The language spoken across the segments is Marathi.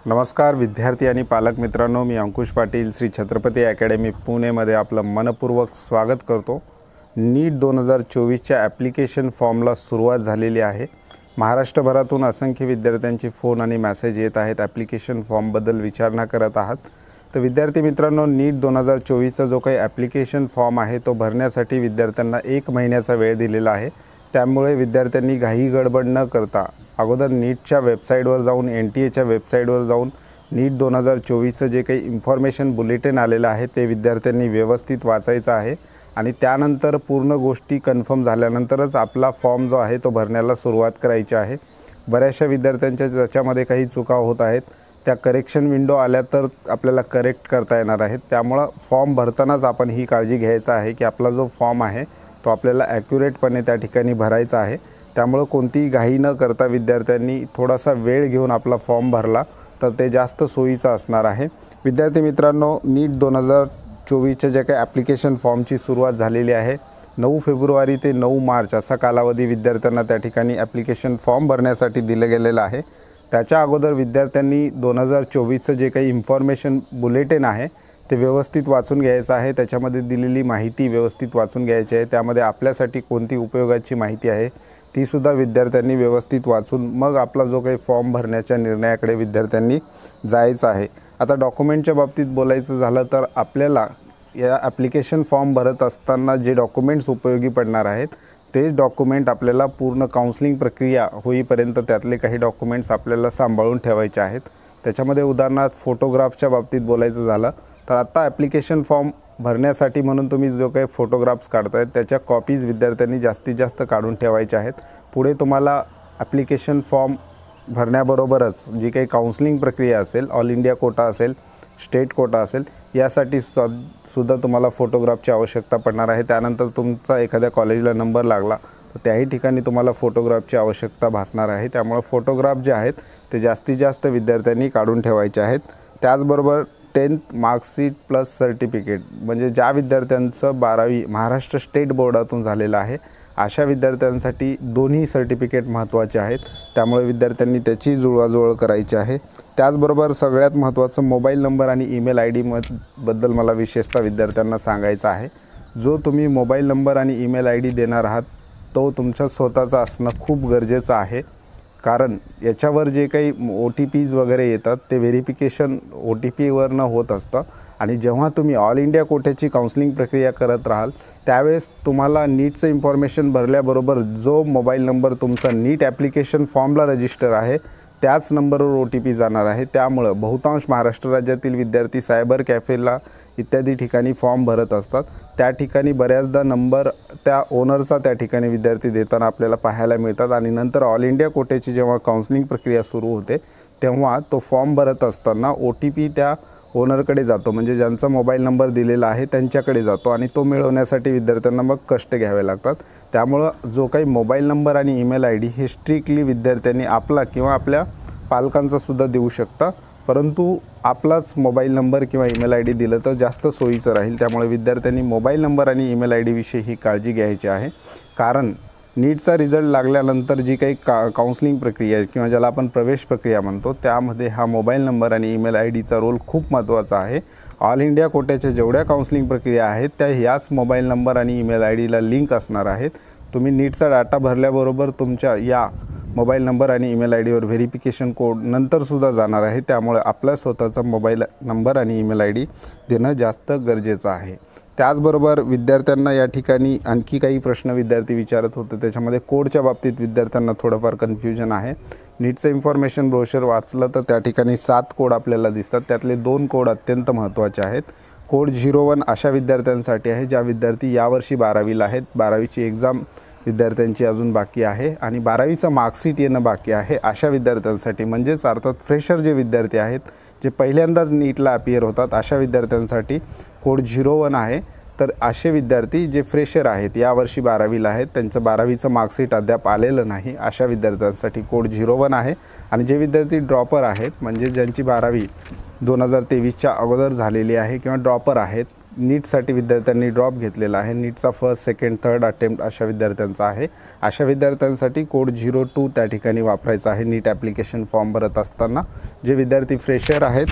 नमस्कार विद्यार्थी आणि पालक मित्रांनो, मी अंकुश पाटील श्री छत्रपती अकॅडमी पुणेमध्ये आपलं मनपूर्वक स्वागत करतो। नीट 2024च्या ॲप्लिकेशन फॉर्मला सुरुवात झालेली आहे। महाराष्ट्रभरातून असंख्य विद्यार्थ्यांचे फोन आणि मेसेज येत आहेत, ॲप्लिकेशन फॉर्मबद्दल विचारणा करत आहात। तर विद्यार्थी मित्रांनो, नीट 2024चा जो काही ॲप्लिकेशन फॉर्म आहे तो भरण्यासाठी विद्यार्थ्यांना 1 महिन्याचा वेळ दिलेला आहे। त्यामुळे विद्यार्थ्यांनी घाई गडबड न करता अगोदर नीटच्या वेबसाईटवर जाऊन NTAच्या वेबसाईटवर जाऊन नीट 2024चं जे काही इन्फॉर्मेशन बुलेटिन आलेलं आहे ते विद्यार्थ्यांनी व्यवस्थित वाचायचं आहे आणि त्यानंतर पूर्ण गोष्टी कन्फर्म झाल्यानंतरच आपला फॉर्म जो आहे तो भरण्याला सुरुवात करायची आहे। बऱ्याचशा विद्यार्थ्यांच्या त्याच्यामध्ये काही चुका होत आहेत, त्या करेक्शन विंडो आल्या तर आपल्याला करेक्ट करता येणार आहेत। त्यामुळे फॉर्म भरतानाच आपण ही काळजी घ्यायची आहे की आपला जो फॉर्म आहे तो आपल्याला ॲक्युरेटपणे त्या ठिकाणी भरायचा आहे। त्यामुळे कोणतीही घाई न करता विद्यार्थ्यांनी थोडासा वेळ घेऊन आपला फॉर्म भरला तर ते जास्त सोयीचं असणार आहे। विद्यार्थी मित्रांनो, नीट 2024च्या जे काही ॲप्लिकेशन फॉर्मची सुरुवात झालेली आहे 9 फेब्रुवारी ते 9 मार्च असा कालावधी विद्यार्थ्यांना त्या ठिकाणी ॲप्लिकेशन फॉर्म भरण्यासाठी दिलं गेलेलं आहे। त्याच्या अगोदर विद्यार्थ्यांनी 2024चं जे काही इन्फॉर्मेशन बुलेटिन आहे ते व्यवस्थित वाचून घ्यायचं आहे। त्याच्यामध्ये दिलेली माहिती व्यवस्थित वाचून घ्यायची आहे। त्यामध्ये आपल्यासाठी कोणती उपयोगाची माहिती आहे ती सुद्धा विद्यार्थ्यांनी व्यवस्थित वाचून मग आपला जो काही फॉर्म भरण्याच्या निर्णयाकडे विद्यार्थ्यांनी जायचं आहे। आता डॉक्युमेंटच्या बाबतीत बोलायचं झालं तर आपल्याला या ॲप्लिकेशन फॉर्म भरत असताना जे डॉक्युमेंट्स उपयोगी पडणार आहेत ते डॉक्युमेंट आपल्याला पूर्ण काउन्सिलिंग प्रक्रिया होईपर्यंत त्यातले काही डॉक्युमेंट्स आपल्याला सांभाळून ठेवायचे आहेत। त्याच्यामध्ये उदाहरणार्थ फोटोग्राफच्या बाबतीत बोलायचं झालं तर आता ॲप्लिकेशन फॉर्म भरण्यासाठी म्हणून तुम्ही जो काही फोटोग्राफ्स काढतायत त्याच्या कॉपीज विद्यार्थ्यांनी जास्तीत जास्त काढून ठेवायच्या आहेत। पुढे तुम्हाला ॲप्लिकेशन फॉर्म भरण्याबरोबरच जी काही काउन्सिलिंग प्रक्रिया असेल, ऑल इंडिया कोटा असेल, स्टेट कोटा असेल, यासाठी सुद्धा तुम्हाला फोटोग्राफची आवश्यकता पडणार आहे। त्यानंतर तुमचा एखाद्या कॉलेजला नंबर लागला तर त्याही ठिकाणी तुम्हाला फोटोग्राफची आवश्यकता भासणार आहे। त्यामुळे फोटोग्राफ जे आहेत ते जास्तीत जास्त विद्यार्थ्यांनी काढून ठेवायचे आहेत। त्याचबरोबर 10th मार्कशीट प्लस सर्टिफिकेट म्हणजे ज्या विद्यार्थ्यांचं 12वी महाराष्ट्र स्टेट बोर्डातून झालेलं आहे अशा विद्यार्थ्यांसाठी दोन्ही सर्टिफिकेट महत्त्वाचे आहेत। त्यामुळे विद्यार्थ्यांनी त्याची जुळवाजुळव करायची आहे। त्याचबरोबर सगळ्यात महत्त्वाचं मोबाईल नंबर आणि ईमेल ID बद्दल मला विशेषतः विद्यार्थ्यांना सांगायचं आहे। जो तुम्ही मोबाईल नंबर आणि ईमेल ID देणार आहात तो तुमच्या स्वतःचा असणं खूप गरजेचं आहे, कारण याच्यावर जे काही OTPs वगैरे येतात ते व्हेरिफिकेशन OTPवरनं होत असतं आणि जेव्हा तुम्ही ऑल इंडिया कोट्याची काउन्सिलिंग प्रक्रिया करत राहाल त्यावेळेस तुम्हाला नीटचं इन्फॉर्मेशन भरल्याबरोबर जो मोबाईल नंबर तुमचा नीट ॲप्लिकेशन फॉर्मला रजिस्टर आहे त्याच नंबरवर OTP जाणार आहे। त्यामुळं बहुतांश महाराष्ट्र राज्यातील विद्यार्थी सायबर कॅफेला इत्यादी ठिकाणी फॉर्म भरत असतात। त्या ठिकाणी बऱ्याचदा नंबर त्या ओनरचा त्या ठिकाणी विद्यार्थी देताना आपल्याला पाहायला मिळतात आणि नंतर ऑल इंडिया कोट्याची जेव्हा काउन्सिलिंग प्रक्रिया सुरू होते तेव्हा तो फॉर्म भरत असताना OTP त्या ओनरकडे जातो, म्हणजे ज्यांचा मोबाईल नंबर दिलेला आहे त्यांच्याकडे जातो आणि तो मिळवण्यासाठी विद्यार्थ्यांना मग कष्ट घ्यावे लागतात। त्यामुळं जो काही मोबाईल नंबर आणि ईमेल ID हे स्ट्रिक्टली विद्यार्थ्यांनी आपला किंवा आपल्या पालकांचा सुद्धा देऊ शकता, परंतु आपलाच मोबाईल नंबर किंवा ईमेल ID दिलं तर जास्त सोयीचं राहील। त्यामुळे विद्यार्थ्यांनी मोबाईल नंबर आणि ईमेल ID विषयी ही काळजी घ्यायची आहे, कारण नीटचा रिझल्ट लागल्यानंतर जी काही काउन्सिलिंग प्रक्रिया किंवा ज्याला आपण प्रवेश प्रक्रिया म्हणतो त्यामध्ये हा मोबाईल नंबर आणि ईमेल IDचा रोल खूप महत्त्वाचा आहे। ऑल इंडिया कोट्याच्या जेवढ्या काउन्सिलिंग प्रक्रिया आहेत त्या ह्याच मोबाईल नंबर आणि ईमेल IDला लिंक असणार आहेत। तुम्ही नीटचा डाटा भरल्याबरोबर तुमच्या या मोबाईल नंबर आणि ईमेल IDवर व्हेरिफिकेशन कोड नंतरसुद्धा जाणार आहे। त्यामुळे आपला स्वतःचा मोबाईल नंबर आणि ईमेल ID देणं जास्त गरजेचं आहे। त्याचबरोबर विद्यार्थ्यांना या ठिकाणी आणखी काही प्रश्न विद्यार्थी विचारत होते, त्याच्यामध्ये कोडच्या बाबतीत विद्यार्थ्यांना थोडंफार कन्फ्युजन आहे। नीटचं इन्फॉर्मेशन ब्रोशर वाचलं तर त्या ठिकाणी 7 कोड आपल्याला दिसतात, त्यातले 2 कोड अत्यंत महत्त्वाचे आहेत। कोड 01 अशा विद्यार्थ्यांसाठी आहे ज्या विद्यार्थी यावर्षी 12वीला आहेत, 12वीची एक्झाम विद्यार्थ्यांची अजून बाकी आहे आणि 12वीचं मार्कशीट येणं बाकी आहे अशा विद्यार्थ्यांसाठी, म्हणजेच अर्थात फ्रेशर जे विद्यार्थी आहेत जे पहिल्यांदाच नीटला अपियर होतात अशा विद्यार्थ्यांसाठी कोड 01 आहे। तर असे विद्यार्थी जे फ्रेशर आहेत यावर्षी 12वीला आहेत त्यांचं 12वीचं मार्कशीट अद्याप आलेलं नाही अशा विद्यार्थ्यांसाठी कोड 01 आहे। आणि जे विद्यार्थी ड्रॉपर आहेत म्हणजे ज्यांची 12वी 2023च्या अगोदर झालेली आहे किंवा ड्रॉपर आहेत नीटसाठी विद्यार्थ्यांनी ड्रॉप घेतलेला आहे, नीटचा फर्स्ट सेकंड थर्ड अटेम्प्ट अशा विद्यार्थ्यांचा आहे, अशा विद्यार्थ्यांसाठी कोड 02 त्या ठिकाणी वापरायचा आहे नीट ॲप्लिकेशन फॉर्म भरत असताना. जे विद्यार्थी फ्रेशर आहेत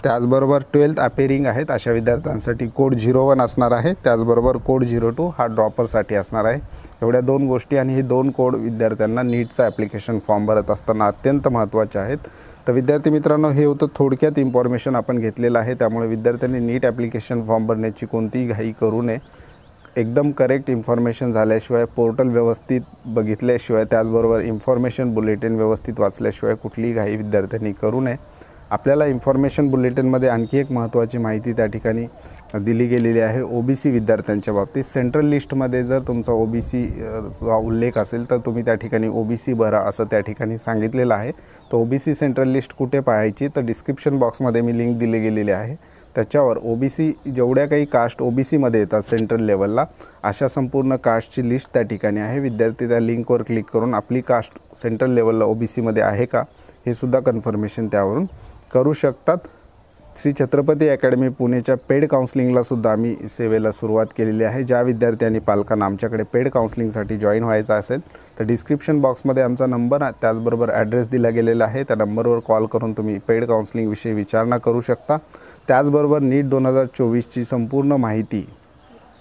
त्याचबरोबर 12th अपेरिंग आहेत अशा विद्यार्थ्यांसाठी कोड 01 असणार आहे, त्याचबरोबर कोड 02 हा ड्रॉपरसाठी असणार आहे. एवढ्या 2 गोष्टी आणि हे 2 कोड विद्यार्थ्यांना नीटचा ॲप्लिकेशन फॉर्म भरत असताना अत्यंत महत्त्वाचे आहेत. तर विद्यार्थी मित्रांनो, हे होतं थोडक्यात इन्फॉर्मेशन आपण घेतलेलं आहे, त्यामुळे विद्यार्थ्यांनी नीट ॲप्लिकेशन फॉर्म भरण्याची कोणतीही घाई करू नये. एकदम करेक्ट इन्फॉर्मेशन झाल्याशिवाय, पोर्टल व्यवस्थित बघितल्याशिवाय, त्याचबरोबर इन्फॉर्मेशन बुलेटिन व्यवस्थित वाचल्याशिवाय कुठलीही घाई विद्यार्थ्यांनी करू नये. आपल्याला इन्फॉर्मेशन बुलेटिनमध्ये आणखी एक महत्त्वाची माहिती त्या ठिकाणी दिली गेलेली आहे OBC विद्यार्थ्यांच्या बाबतीत. सेंट्रल लिस्टमध्ये जर तुमचा OBC चा उल्लेख असेल तर तुम्ही त्या ठिकाणी OBC भरा असं त्या ठिकाणी सांगितलेलं आहे. तर OBC सेंट्रल लिस्ट कुठे पाहायची, तर डिस्क्रिप्शन बॉक्समध्ये मी लिंक दिली गेलेली आहे. त्याच्यावर OBC जेवढ्या काही कास्ट OBCमध्ये येतात सेंट्रल लेवलला, अशा संपूर्ण कास्टची लिस्ट त्या ठिकाणी आहे. विद्यार्थी त्या लिंकवर क्लिक करून आपली कास्ट सेंट्रल लेवलला OBCमध्ये आहे का हे सुद्धा कन्फर्मेशन त्यावरून करू शकतात. श्री छत्रपती अकॅडमी पुणेच्या पेड काउन्सिलिंगला सुद्धा आम्ही सेवेला सुरुवात केलेली आहे. ज्या विद्यार्थ्यांनी पालकांना आमच्याकडे पेड काउन्सिलिंगसाठी जॉईन व्हायचं असेल तर डिस्क्रिप्शन बॉक्समध्ये आमचा नंबर त्याचबरोबर ॲड्रेस दिला गेलेला आहे. त्या नंबरवर कॉल करून तुम्ही पेड काउन्सिलिंगविषयी विचारणा करू शकता. त्याचबरोबर नीट 2024ची संपूर्ण माहिती,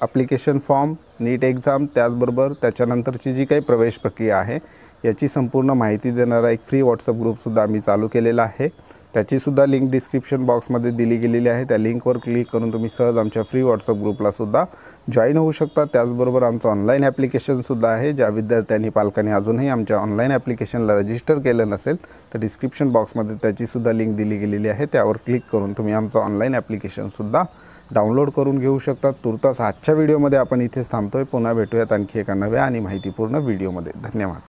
ॲप्लिकेशन फॉर्म, नीट एक्झाम, त्याचबरोबर त्याच्यानंतरची जी काही प्रवेश प्रक्रिया आहे याची संपूर्ण माहिती देणारा एक फ्री व्हॉट्सअप ग्रुपसुद्धा आम्ही चालू केलेला आहे. त्याचीसुद्धा लिंक डिस्क्रिप्शन बॉक्समध्ये दिली गेलेली आहे. त्या लिंकवर क्लिक करून तुम्ही सहज आमच्या फ्री व्हॉट्सअप ग्रुपलासुद्धा जॉईन होऊ शकता. त्याचबरोबर आमचं ऑनलाईन ॲप्लिकेशनसुद्धा आहे. ज्या विद्यार्थ्यांनी पालकांनी अजूनही आमच्या ऑनलाईन ॲप्लिकेशनला रजिस्टर केलं नसेल तर डिस्क्रिप्शन बॉक्समध्ये त्याचीसुद्धा लिंक दिली गेलेली आहे. त्यावर क्लिक करून तुम्ही आमचं ऑनलाईन ॲप्लिकेशनसुद्धा डाउनलोड करून घेऊ शकता. तुर्तास आजच्या व्हिडिओमध्ये आपण इथेच थांबतोय. पुन्हा भेटूयात आणखी एका नव्या आणि माहितीपूर्ण व्हिडिओमध्ये. धन्यवाद.